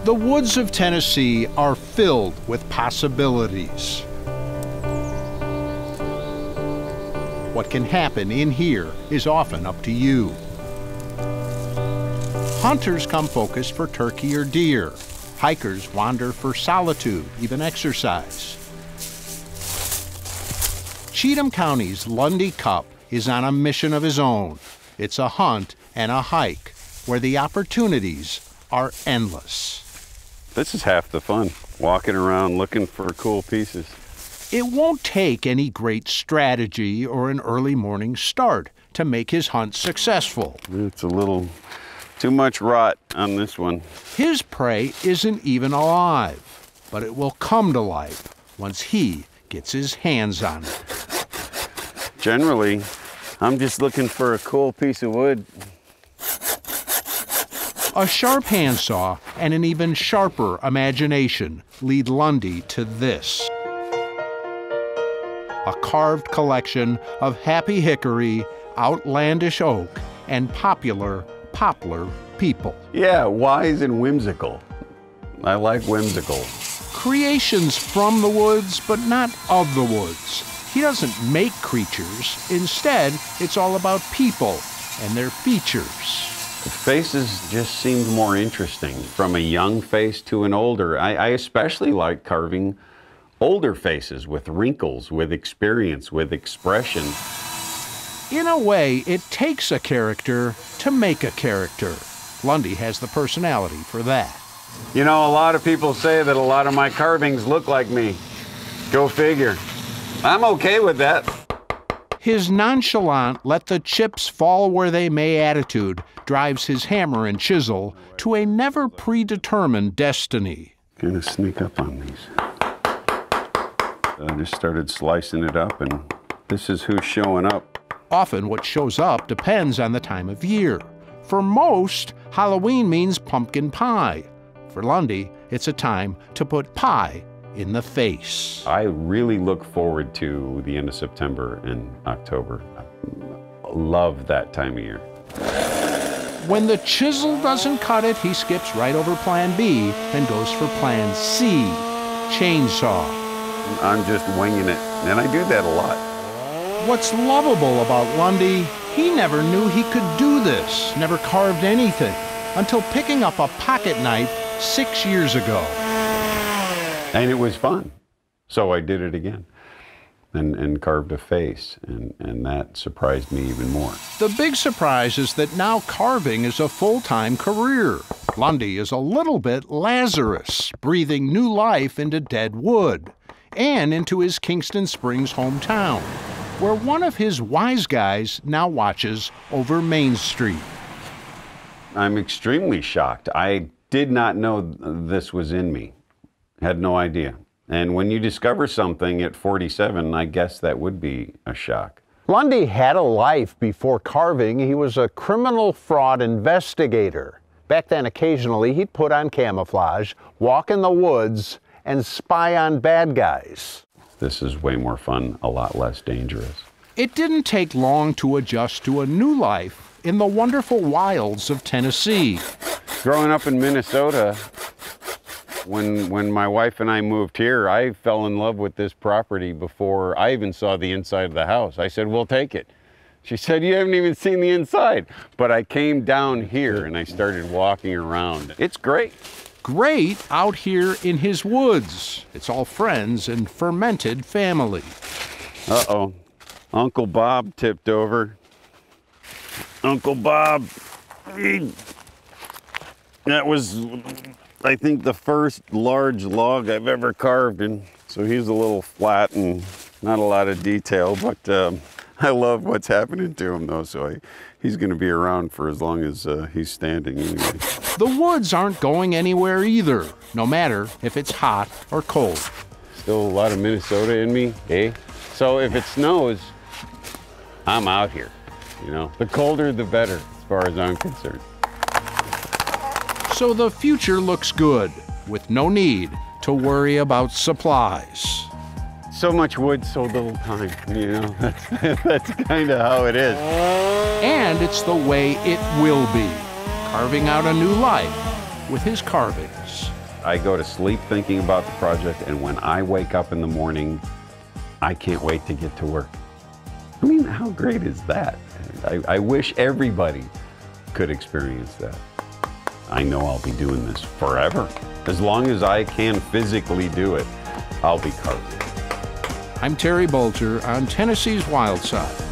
The woods of Tennessee are filled with possibilities. What can happen in here is often up to you. Hunters come focused for turkey or deer. Hikers wander for solitude, even exercise. Cheatham County's Lundy Cupp is on a mission of his own. It's a hunt and a hike where the opportunities are endless. This is half the fun, walking around looking for cool pieces. It won't take any great strategy or an early morning start to make his hunt successful. It's a little too much rot on this one. His prey isn't even alive, but it will come to life once he gets his hands on it. Generally, I'm just looking for a cool piece of wood. A sharp handsaw and an even sharper imagination lead Lundy to this. A carved collection of happy hickory, outlandish oak, and popular poplar people. Yeah, wise and whimsical. I like whimsical. Creations from the woods, but not of the woods. He doesn't make creatures. Instead, it's all about people and their features. The faces just seemed more interesting, from a young face to an older. I especially like carving older faces with wrinkles, with experience, with expression. In a way, it takes a character to make a character. Lundy has the personality for that. You know, a lot of people say that a lot of my carvings look like me. Go figure. I'm okay with that. His nonchalant, let the chips fall where they may attitude drives his hammer and chisel to a never predetermined destiny. Gonna sneak up on these. I just started slicing it up, and this is who's showing up. Often what shows up depends on the time of year. For most, Halloween means pumpkin pie. For Lundy, it's a time to put pie in the face. I really look forward to the end of September and October. I love that time of year. When the chisel doesn't cut it, he skips right over Plan B and goes for Plan C, chainsaw. I'm just winging it, and I do that a lot. What's lovable about Lundy, he never knew he could do this, never carved anything, until picking up a pocket knife 6 years ago. And it was fun, so I did it again and carved a face, and that surprised me even more. The big surprise is that now carving is a full-time career. Lundy is a little bit Lazarus, breathing new life into dead wood and into his Kingston Springs hometown, where one of his wise guys now watches over Main Street. I'm extremely shocked. I did not know this was in me. Had no idea. And when you discover something at 47, I guess that would be a shock. Lundy had a life before carving. He was a criminal fraud investigator. Back then, occasionally, he'd put on camouflage, walk in the woods, and spy on bad guys. This is way more fun, a lot less dangerous. It didn't take long to adjust to a new life in the wonderful wilds of Tennessee. Growing up in Minnesota, when my wife and I moved here, I fell in love with this property before I even saw the inside of the house. I said, we'll take it. She said, you haven't even seen the inside. But I came down here and I started walking around. It's great. Great out here in his woods. It's all friends and fermented family. Uh-oh. Uncle Bob tipped over. Uncle Bob, that was, I think, the first large log I've ever carved, and so he's a little flat and not a lot of detail, but I love what's happening to him, though, so he's going to be around for as long as he's standing anyway. The woods aren't going anywhere either, no matter if it's hot or cold. Still a lot of Minnesota in me, eh? So if it snows, I'm out here, you know. The colder, the better, as far as I'm concerned. So the future looks good, with no need to worry about supplies. So much wood, so little time, you know. That's kind of how it is. And it's the way it will be, carving out a new life with his carvings. I go to sleep thinking about the project, and when I wake up in the morning, I can't wait to get to work. I mean, how great is that? I wish everybody could experience that. I know I'll be doing this forever. As long as I can physically do it, I'll be carving. I'm Terry Bulger on Tennessee's Wild Side.